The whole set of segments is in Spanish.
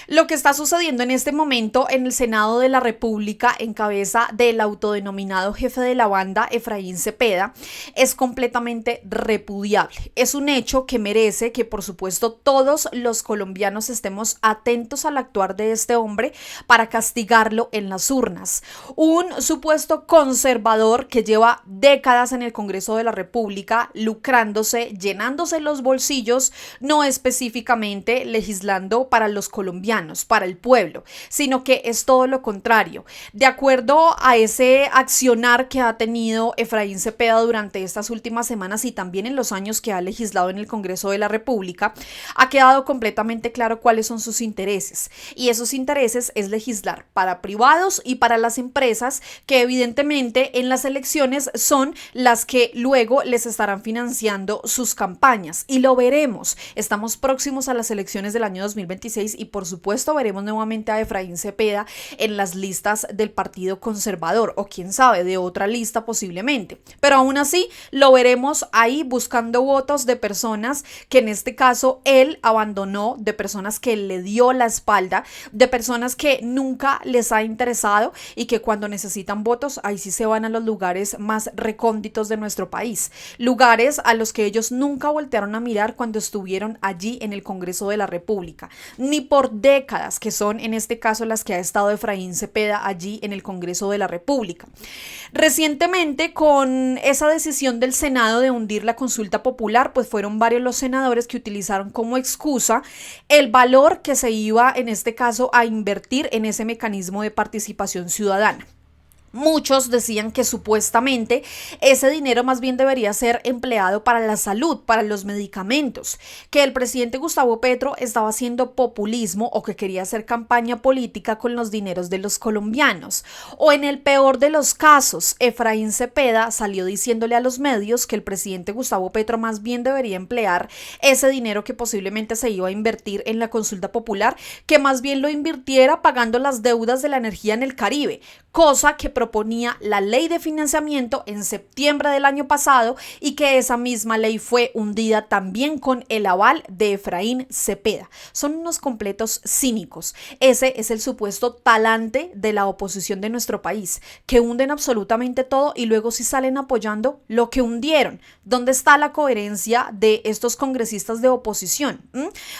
Lo que está sucediendo en este momento en el Senado de la República, en cabeza del autodenominado jefe de la banda, Efraín Cepeda, es completamente repudiable. Es un hecho que merece que, por supuesto, todos los colombianos estemos atentos al actuar de este hombre para castigarlo en las urnas. Un supuesto conservador que lleva décadas en el Congreso de la República lucrándose, llenándose los bolsillos, no específicamente legislando para los colombianos, para el pueblo, sino que es todo lo contrario. De acuerdo a ese accionar que ha tenido Efraín Cepeda durante estas últimas semanas y también en los años que ha legislado en el Congreso de la República, ha quedado completamente claro cuáles son sus intereses. Y esos intereses es legislar para privados y para las empresas que evidentemente en las elecciones son las que luego les estarán financiando sus campañas. Y lo veremos. Estamos próximos a las elecciones del año 2026 y por supuesto veremos nuevamente a Efraín Cepeda en las listas del Partido Conservador o quién sabe, de otra lista posiblemente. Pero aún así lo veremos ahí buscando votos de personas que en este caso él abandonó, de personas que le dio la espalda, de personas que nunca les ha interesado y que cuando necesitan votos ahí sí se van a los lugares más recónditos de nuestro país, lugares a los que ellos nunca voltearon a mirar cuando estuvieron allí en el Congreso de la República, ni por décadas, que son en este caso las que ha estado Efraín Cepeda allí en el Congreso de la República. Recientemente, con esa decisión del Senado de hundir la consulta popular, pues fueron varios los senadores que utilizaron como excusa el valor que se iba en este caso a invertir en ese mecanismo de participación ciudadana. Muchos decían que supuestamente ese dinero más bien debería ser empleado para la salud, para los medicamentos, que el presidente Gustavo Petro estaba haciendo populismo o que quería hacer campaña política con los dineros de los colombianos. O en el peor de los casos, Efraín Cepeda salió diciéndole a los medios que el presidente Gustavo Petro más bien debería emplear ese dinero que posiblemente se iba a invertir en la consulta popular, que más bien lo invirtiera pagando las deudas de la energía en el Caribe, cosa que proponía la ley de financiamiento en septiembre del año pasado y que esa misma ley fue hundida también con el aval de Efraín Cepeda. Son unos completos cínicos. Ese es el supuesto talante de la oposición de nuestro país, que hunden absolutamente todo y luego sí salen apoyando lo que hundieron. ¿Dónde está la coherencia de estos congresistas de oposición?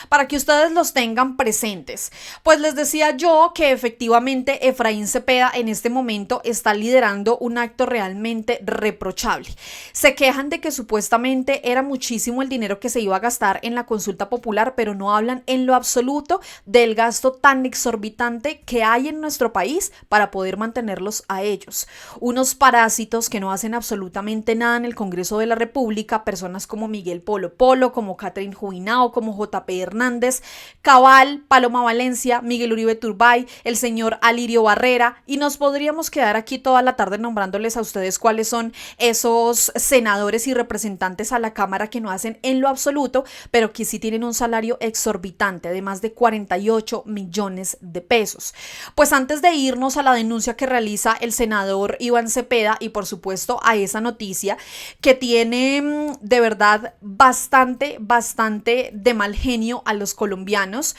Para que ustedes los tengan presentes. Pues les decía yo que efectivamente Efraín Cepeda en este momento está liderando un acto realmente reprochable. Se quejan de que supuestamente era muchísimo el dinero que se iba a gastar en la consulta popular, pero no hablan en lo absoluto del gasto tan exorbitante que hay en nuestro país para poder mantenerlos a ellos. Unos parásitos que no hacen absolutamente nada en el Congreso de la República, personas como Miguel Polo Polo, como Catherine Juinao, como JP Hernández, Cabal, Paloma Valencia, Miguel Uribe Turbay, el señor Alirio Barrera, y nos podríamos quedar aquí toda la tarde nombrándoles a ustedes cuáles son esos senadores y representantes a la Cámara que no hacen en lo absoluto, pero que sí tienen un salario exorbitante de más de 48 millones de pesos. Pues antes de irnos a la denuncia que realiza el senador Iván Cepeda y por supuesto a esa noticia que tiene de verdad bastante de mal genio a los colombianos,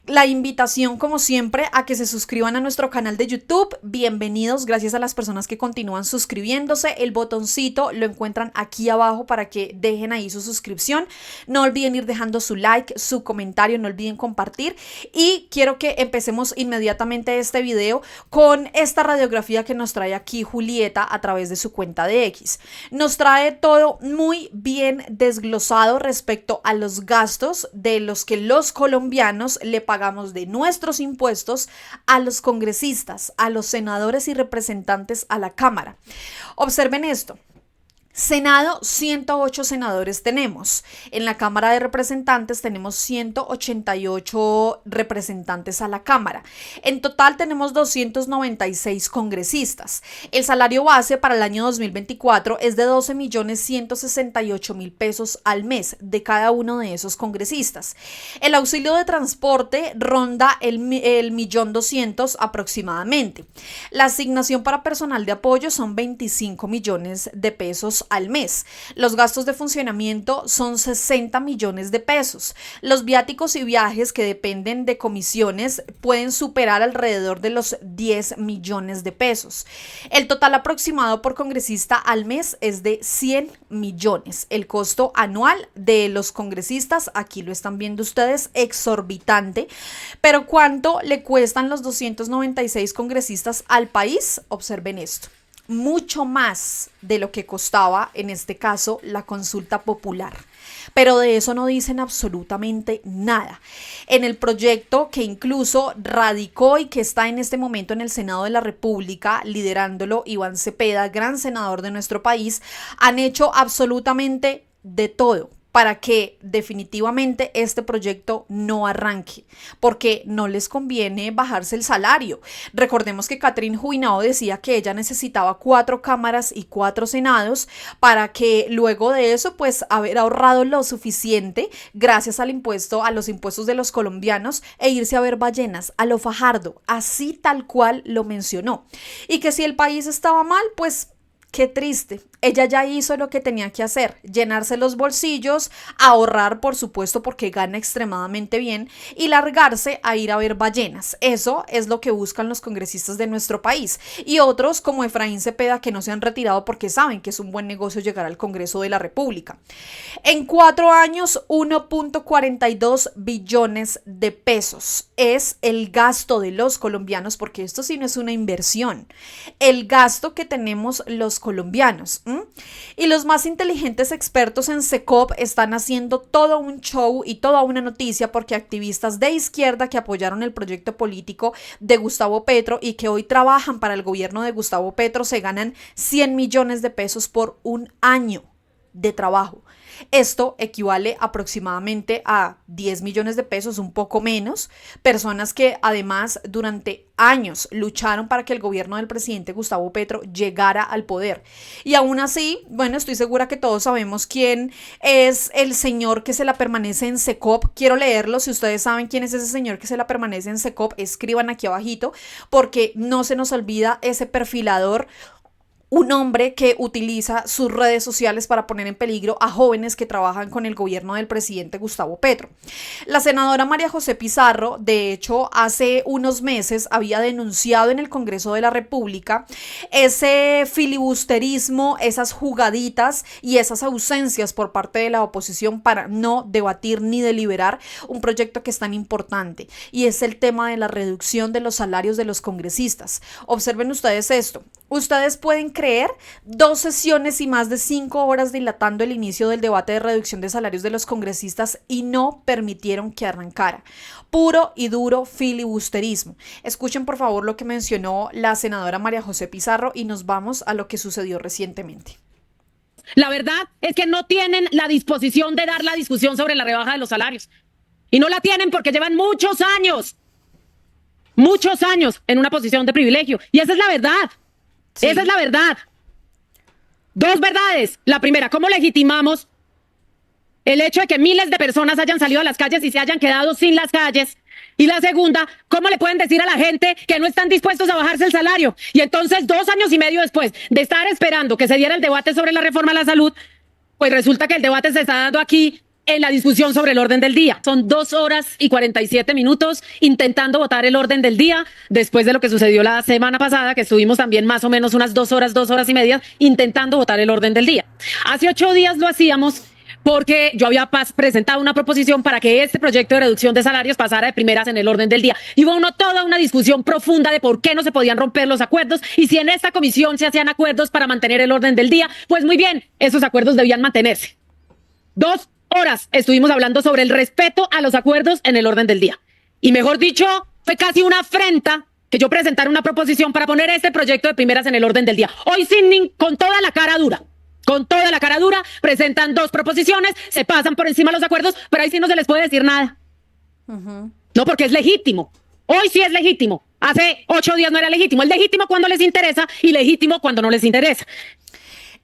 la invitación como siempre a que se suscriban a nuestro canal de YouTube. Bienvenidos, gracias a las personas que continúan suscribiéndose. El botoncito lo encuentran aquí abajo para que dejen ahí su suscripción. No olviden ir dejando su like, su comentario, no olviden compartir. Y quiero que empecemos inmediatamente este video con esta radiografía que nos trae aquí Julieta a través de su cuenta de X. Nos trae todo muy bien desglosado respecto a los gastos de los que los colombianos le pagamos de nuestros impuestos a los congresistas, a los senadores y representantes a la Cámara. Observen esto. Senado, 108 senadores tenemos. En la Cámara de Representantes tenemos 188 representantes a la Cámara. En total tenemos 296 congresistas. El salario base para el año 2024 es de 12.168.000 pesos al mes de cada uno de esos congresistas. El auxilio de transporte ronda el 1.200.000 aproximadamente. La asignación para personal de apoyo son 25 millones de pesos pesos al mes. Los gastos de funcionamiento son 60 millones de pesos. Los viáticos y viajes que dependen de comisiones pueden superar alrededor de los 10 millones de pesos. El total aproximado por congresista al mes es de 100 millones. El costo anual de los congresistas, aquí lo están viendo ustedes, exorbitante. Pero ¿cuánto le cuestan los 296 congresistas al país? Observen esto. Mucho más de lo que costaba, en este caso, la consulta popular. Pero de eso no dicen absolutamente nada. En el proyecto que incluso radicó y que está en este momento en el Senado de la República, liderándolo Iván Cepeda, gran senador de nuestro país, han hecho absolutamente de todo para que definitivamente este proyecto no arranque, porque no les conviene bajarse el salario. Recordemos que Catherine Juinao decía que ella necesitaba 4 cámaras y 4 senados para que luego de eso, pues, haber ahorrado lo suficiente gracias al impuesto, a los impuestos de los colombianos, e irse a ver ballenas, a lo Fajardo, así tal cual lo mencionó. Y que si el país estaba mal, pues qué triste. Ella ya hizo lo que tenía que hacer, llenarse los bolsillos, ahorrar, por supuesto, porque gana extremadamente bien, y largarse a ir a ver ballenas. Eso es lo que buscan los congresistas de nuestro país. Y otros, como Efraín Cepeda, que no se han retirado porque saben que es un buen negocio llegar al Congreso de la República. En 4 años, 1.42 billones de pesos es el gasto de los colombianos, porque esto sí no es una inversión. El gasto que tenemos los colombianos. Y los más inteligentes expertos en SECOP están haciendo todo un show y toda una noticia porque activistas de izquierda que apoyaron el proyecto político de Gustavo Petro y que hoy trabajan para el gobierno de Gustavo Petro se ganan 100 millones de pesos por un año de trabajo. Esto equivale aproximadamente a 10 millones de pesos, un poco menos. Personas que además durante años lucharon para que el gobierno del presidente Gustavo Petro llegara al poder. Y aún así, bueno, estoy segura que todos sabemos quién es el señor que se la permanece en SECOP. Quiero leerlo. Si ustedes saben quién es ese señor que se la permanece en SECOP, escriban aquí abajito, porque no se nos olvida ese perfilador. Un hombre que utiliza sus redes sociales para poner en peligro a jóvenes que trabajan con el gobierno del presidente Gustavo Petro. La senadora María José Pizarro, de hecho, hace unos meses había denunciado en el Congreso de la República ese filibusterismo, esas jugaditas y esas ausencias por parte de la oposición para no debatir ni deliberar un proyecto que es tan importante, y es el tema de la reducción de los salarios de los congresistas. Observen ustedes esto. Ustedes pueden creer 2 sesiones y más de 5 horas dilatando el inicio del debate de reducción de salarios de los congresistas y no permitieron que arrancara. Puro y duro filibusterismo. Escuchen por favor lo que mencionó la senadora María José Pizarro y nos vamos a lo que sucedió recientemente. La verdad es que no tienen la disposición de dar la discusión sobre la rebaja de los salarios. Y no la tienen porque llevan muchos años en una posición de privilegio. Y esa es la verdad. Sí. Esa es la verdad. 2 verdades. La primera, ¿cómo legitimamos el hecho de que miles de personas hayan salido a las calles y se hayan quedado sin las calles? Y la segunda, ¿cómo le pueden decir a la gente que no están dispuestos a bajarse el salario? Y entonces 2 años y medio después de estar esperando que se diera el debate sobre la reforma a la salud, pues resulta que el debate se está dando aquí en la discusión sobre el orden del día. Son 2 horas y 47 minutos intentando votar el orden del día, después de lo que sucedió la semana pasada, que estuvimos también más o menos unas 2 horas y media intentando votar el orden del día. Hace 8 días lo hacíamos porque yo había presentado una proposición para que este proyecto de reducción de salarios pasara de primeras en el orden del día. Y hubo toda una discusión profunda de por qué no se podían romper los acuerdos y si en esta comisión se hacían acuerdos para mantener el orden del día, pues muy bien, esos acuerdos debían mantenerse. 2 horas estuvimos hablando sobre el respeto a los acuerdos en el orden del día. Y mejor dicho, fue casi una afrenta que yo presentara una proposición para poner este proyecto de primeras en el orden del día. Hoy con toda la cara dura, presentan 2 proposiciones, se pasan por encima los acuerdos, pero ahí sí no se les puede decir nada. No, porque es legítimo. Hoy sí es legítimo. Hace 8 días no era legítimo. Es legítimo cuando les interesa y legítimo cuando no les interesa.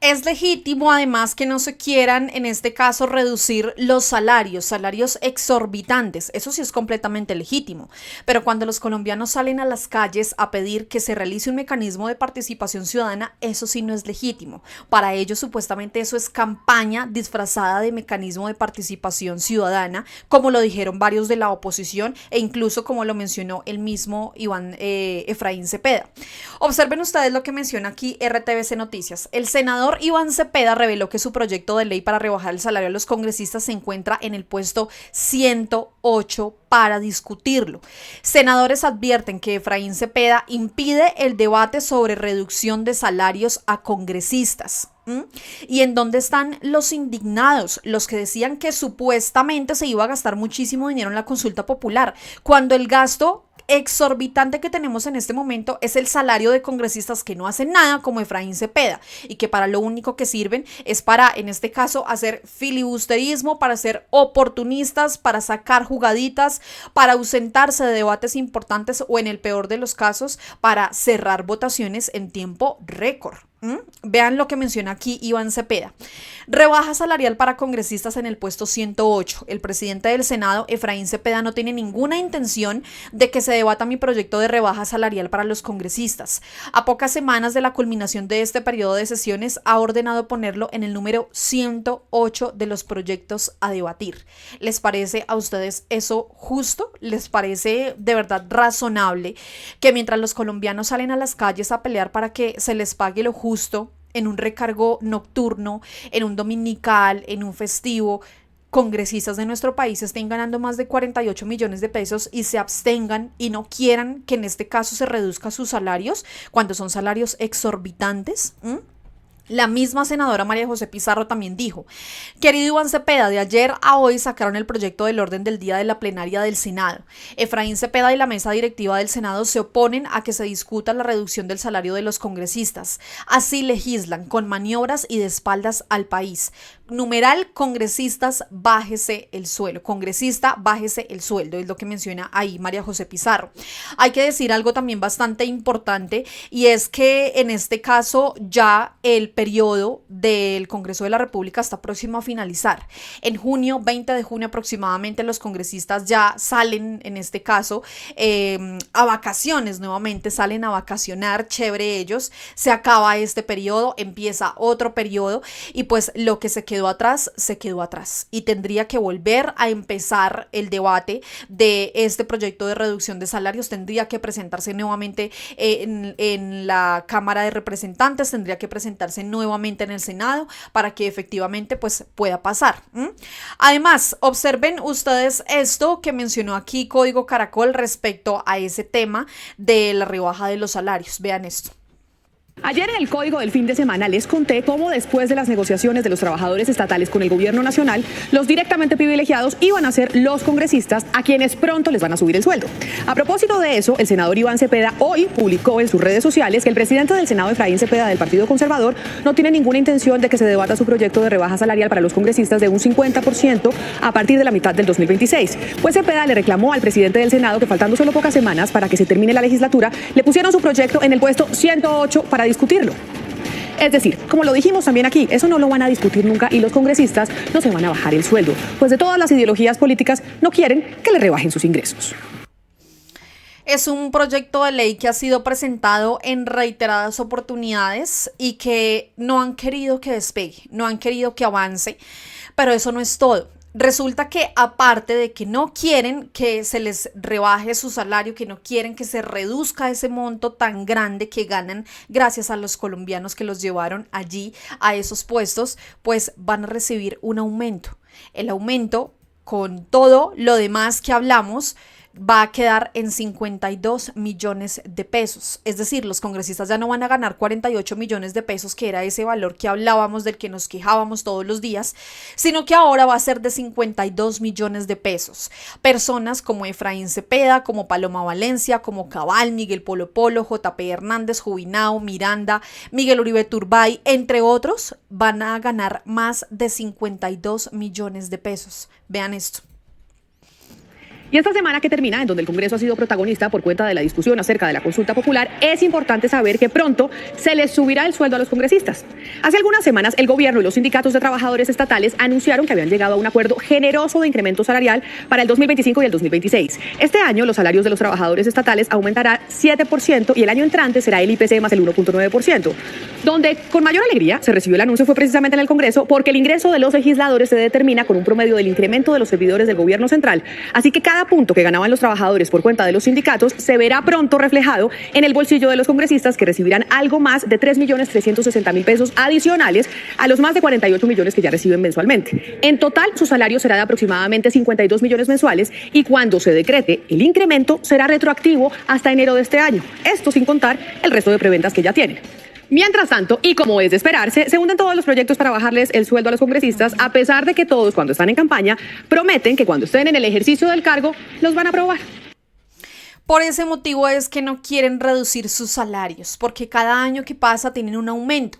Es legítimo además que no se quieran, en este caso, reducir los salarios exorbitantes. Eso sí es completamente legítimo. Pero cuando los colombianos salen a las calles a pedir que se realice un mecanismo de participación ciudadana, eso sí no es legítimo. Para ellos, supuestamente, eso es campaña disfrazada de mecanismo de participación ciudadana, como lo dijeron varios de la oposición e incluso como lo mencionó el mismo Efraín Cepeda. Observen ustedes lo que menciona aquí RTBC Noticias. El senador Iván Cepeda reveló que su proyecto de ley para rebajar el salario a los congresistas se encuentra en el puesto 108 para discutirlo. Senadores advierten que Efraín Cepeda impide el debate sobre reducción de salarios a congresistas. ¿Y en dónde están los indignados? Los que decían que supuestamente se iba a gastar muchísimo dinero en la consulta popular, cuando el gasto exorbitante que tenemos en este momento es el salario de congresistas que no hacen nada, como Efraín Cepeda, y que para lo único que sirven es para, en este caso, hacer filibusterismo, para ser oportunistas, para sacar jugaditas, para ausentarse de debates importantes o, en el peor de los casos, para cerrar votaciones en tiempo récord. Vean lo que menciona aquí Iván Cepeda. Rebaja salarial para congresistas en el puesto 108. El presidente del Senado, Efraín Cepeda, no tiene ninguna intención de que se debata mi proyecto de rebaja salarial para los congresistas. A pocas semanas de la culminación de este periodo de sesiones, ha ordenado ponerlo en el número 108 de los proyectos a debatir. ¿Les parece a ustedes eso justo? ¿Les parece de verdad razonable que mientras los colombianos salen a las calles a pelear para que se les pague lo justo en un recargo nocturno, en un dominical, en un festivo, congresistas de nuestro país estén ganando más de 48 millones de pesos y se abstengan y no quieran que en este caso se reduzca sus salarios cuando son salarios exorbitantes? La misma senadora María José Pizarro también dijo: querido Iván Cepeda, de ayer a hoy sacaron el proyecto del orden del día de la plenaria del Senado. Efraín Cepeda y la mesa directiva del Senado se oponen a que se discuta la reducción del salario de los congresistas. Así legislan, con maniobras y de espaldas al país. Numeral, congresistas, bájese el sueldo. Congresista, bájese el sueldo, es lo que menciona ahí María José Pizarro. Hay que decir algo también bastante importante, y es que en este caso ya el periodo del Congreso de la República está próximo a finalizar. En junio, 20 de junio aproximadamente, los congresistas ya salen, en este caso, a vacaciones nuevamente, salen a vacacionar, chévere ellos, se acaba este periodo, empieza otro periodo, y pues lo que se quedó atrás y tendría que volver a empezar el debate de este proyecto de reducción de salarios. Tendría que presentarse nuevamente en la Cámara de Representantes, tendría que presentarse nuevamente en el Senado para que efectivamente pues pueda pasar. Además, observen ustedes esto que mencionó aquí Código Caracol respecto a ese tema de la rebaja de los salarios. Vean esto. Ayer en el Código del fin de semana les conté cómo después de las negociaciones de los trabajadores estatales con el gobierno nacional, los directamente privilegiados iban a ser los congresistas, a quienes pronto les van a subir el sueldo. A propósito de eso, el senador Iván Cepeda hoy publicó en sus redes sociales que el presidente del Senado, Efraín Cepeda, del Partido Conservador, no tiene ninguna intención de que se debata su proyecto de rebaja salarial para los congresistas de un 50% a partir de la mitad del 2026. Pues Cepeda le reclamó al presidente del Senado que, faltando solo pocas semanas para que se termine la legislatura, le pusieron su proyecto en el puesto 108 para discutirlo. Es decir, como lo dijimos también aquí, eso no lo van a discutir nunca y los congresistas no se van a bajar el sueldo, pues de todas las ideologías políticas no quieren que le rebajen sus ingresos. Es un proyecto de ley que ha sido presentado en reiteradas oportunidades y que no han querido que despegue, no han querido que avance, pero eso no es todo. Resulta que aparte de que no quieren que se les rebaje su salario, que no quieren que se reduzca ese monto tan grande que ganan gracias a los colombianos que los llevaron allí a esos puestos, pues van a recibir un aumento. El aumento, con todo lo demás que hablamos, va a quedar en 52 millones de pesos. Es decir, los congresistas ya no van a ganar 48 millones de pesos, que era ese valor que hablábamos, del que nos quejábamos todos los días, sino que ahora va a ser de 52 millones de pesos. Personas como Efraín Cepeda, como Paloma Valencia, como Cabal, Miguel Polo Polo, JP Hernández, Jubinao, Miranda, Miguel Uribe Turbay, entre otros, van a ganar más de 52 millones de pesos. Vean esto. Y esta semana que termina, en donde el Congreso ha sido protagonista por cuenta de la discusión acerca de la consulta popular, es importante saber que pronto se les subirá el sueldo a los congresistas. Hace algunas semanas, el gobierno y los sindicatos de trabajadores estatales anunciaron que habían llegado a un acuerdo generoso de incremento salarial para el 2025 y el 2026. Este año, los salarios de los trabajadores estatales aumentarán 7% y el año entrante será el IPC más el 1.9%. Donde con mayor alegría se recibió el anuncio fue precisamente en el Congreso, porque el ingreso de los legisladores se determina con un promedio del incremento de los servidores del gobierno central. Así que cada punto que ganaban los trabajadores por cuenta de los sindicatos se verá pronto reflejado en el bolsillo de los congresistas, que recibirán algo más de 3.360.000 pesos adicionales a los más de 48 millones que ya reciben mensualmente. En total, su salario será de aproximadamente 52 millones mensuales y cuando se decrete el incremento será retroactivo hasta enero de este año. Esto sin contar el resto de preventas que ya tienen. Mientras tanto, y como es de esperarse, se hunden todos los proyectos para bajarles el sueldo a los congresistas, a pesar de que todos, cuando están en campaña, prometen que cuando estén en el ejercicio del cargo, los van a aprobar. Por ese motivo es que no quieren reducir sus salarios, porque cada año que pasa tienen un aumento.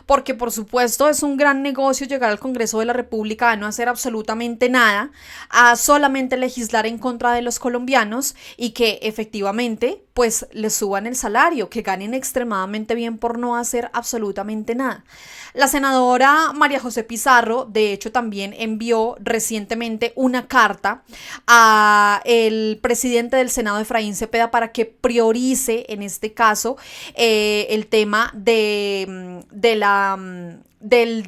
Porque por supuesto es un gran negocio llegar al Congreso de la República a no hacer absolutamente nada, a solamente legislar en contra de los colombianos y que efectivamente pues les suban el salario, que ganen extremadamente bien por no hacer absolutamente nada. La senadora María José Pizarro, de hecho, también envió recientemente una carta a el presidente del Senado, Efraín Cepeda, para que priorice en este caso el tema del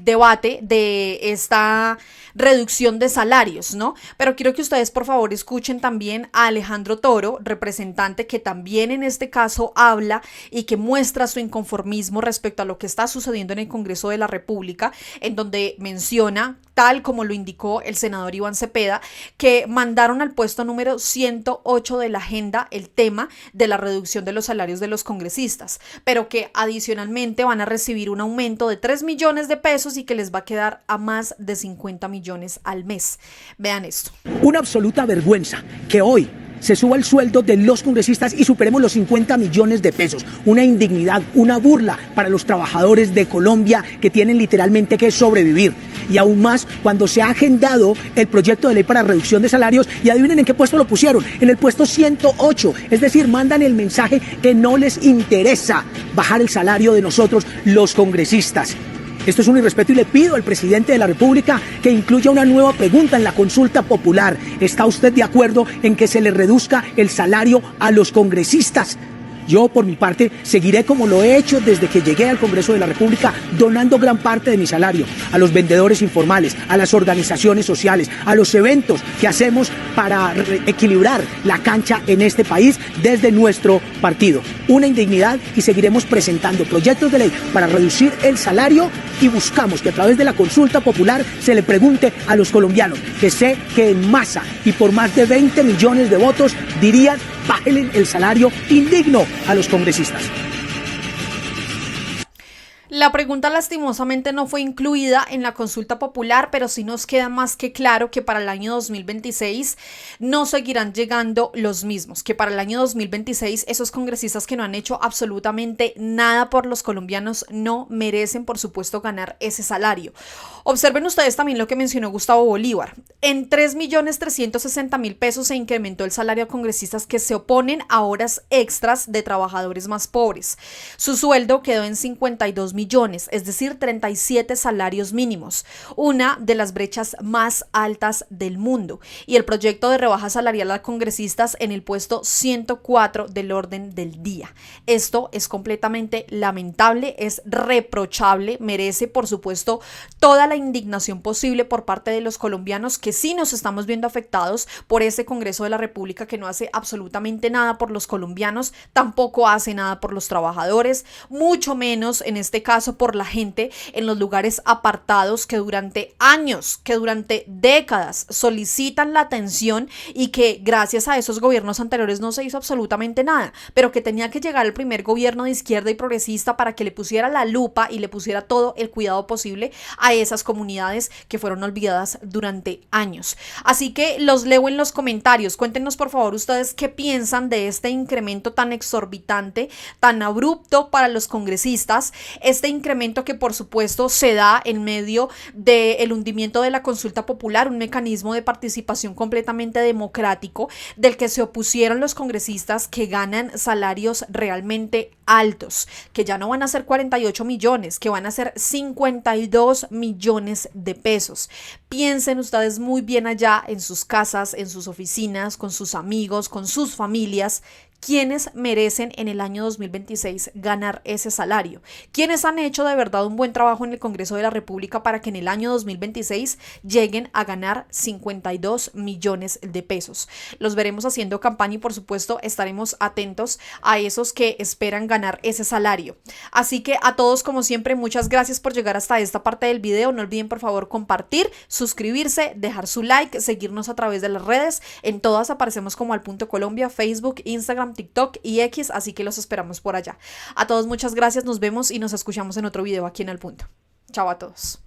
debate de esta reducción de salarios, ¿no? Pero quiero que ustedes por favor escuchen también a Alejandro Toro, representante, que también en este caso habla y que muestra su inconformismo respecto a lo que está sucediendo en el Congreso de la República, en donde menciona, tal como lo indicó el senador Iván Cepeda, que mandaron al puesto número 108 de la agenda el tema de la reducción de los salarios de los congresistas, pero que adicionalmente van a recibir un aumento de 3 millones de pesos y que les va a quedar a más de 50 millones al mes. Vean esto. Una absoluta vergüenza que hoy se suba el sueldo de los congresistas y superemos los 50 millones de pesos. Una indignidad, una burla para los trabajadores de Colombia que tienen literalmente que sobrevivir. Y aún más cuando se ha agendado el proyecto de ley para reducción de salarios y adivinen en qué puesto lo pusieron, en el puesto 108. Es decir, mandan el mensaje que no les interesa bajar el salario de nosotros los congresistas. Esto es un irrespeto y le pido al presidente de la República que incluya una nueva pregunta en la consulta popular. ¿Está usted de acuerdo en que se le reduzca el salario a los congresistas? Yo, por mi parte, seguiré como lo he hecho desde que llegué al Congreso de la República, donando gran parte de mi salario a los vendedores informales, a las organizaciones sociales, a los eventos que hacemos para equilibrar la cancha en este país desde nuestro partido. Una indignidad y seguiremos presentando proyectos de ley para reducir el salario y buscamos que a través de la consulta popular se le pregunte a los colombianos, que sé que en masa y por más de 20 millones de votos dirían: bájenle el salario indigno a los congresistas. La pregunta lastimosamente no fue incluida en la consulta popular, pero sí nos queda más que claro que para el año 2026 no seguirán llegando los mismos, que para el año 2026 esos congresistas que no han hecho absolutamente nada por los colombianos no merecen, por supuesto, ganar ese salario. Observen ustedes también lo que mencionó Gustavo Bolívar. En 3.360.000 pesos se incrementó el salario a congresistas que se oponen a horas extras de trabajadores más pobres. Su sueldo quedó en 52 millones, es decir, 37 salarios mínimos, una de las brechas más altas del mundo. Y el proyecto de rebaja salarial a congresistas en el puesto 104 del orden del día. Esto es completamente lamentable, es reprochable, merece, por supuesto, toda la indignación posible por parte de los colombianos, que sí nos estamos viendo afectados por ese Congreso de la República que no hace absolutamente nada por los colombianos, tampoco hace nada por los trabajadores, mucho menos en este caso por la gente en los lugares apartados que durante años, que durante décadas solicitan la atención y que gracias a esos gobiernos anteriores no se hizo absolutamente nada, pero que tenía que llegar el primer gobierno de izquierda y progresista para que le pusiera la lupa y le pusiera todo el cuidado posible a esas comunidades que fueron olvidadas durante años. Así que los leo en los comentarios. Cuéntenos por favor ustedes qué piensan de este incremento tan exorbitante, tan abrupto para los congresistas. Este incremento que por supuesto se da en medio del hundimiento de la consulta popular, un mecanismo de participación completamente democrático del que se opusieron los congresistas que ganan salarios realmente altos, que ya no van a ser 48 millones, que van a ser 52 millones de pesos. Piensen ustedes muy bien allá en sus casas, en sus oficinas, con sus amigos, con sus familias, ¿quiénes merecen en el año 2026 ganar ese salario? ¿Quiénes han hecho de verdad un buen trabajo en el Congreso de la República para que en el año 2026 lleguen a ganar 52 millones de pesos? Los veremos haciendo campaña y por supuesto estaremos atentos a esos que esperan ganar ese salario. Así que a todos, como siempre, muchas gracias por llegar hasta esta parte del video. No olviden por favor compartir, suscribirse, dejar su like, seguirnos a través de las redes. En todas aparecemos como Al Punto Colombia, Facebook, Instagram, TikTok y X, así que los esperamos por allá. A todos muchas gracias, nos vemos y nos escuchamos en otro video aquí en Al Punto. Chao a todos.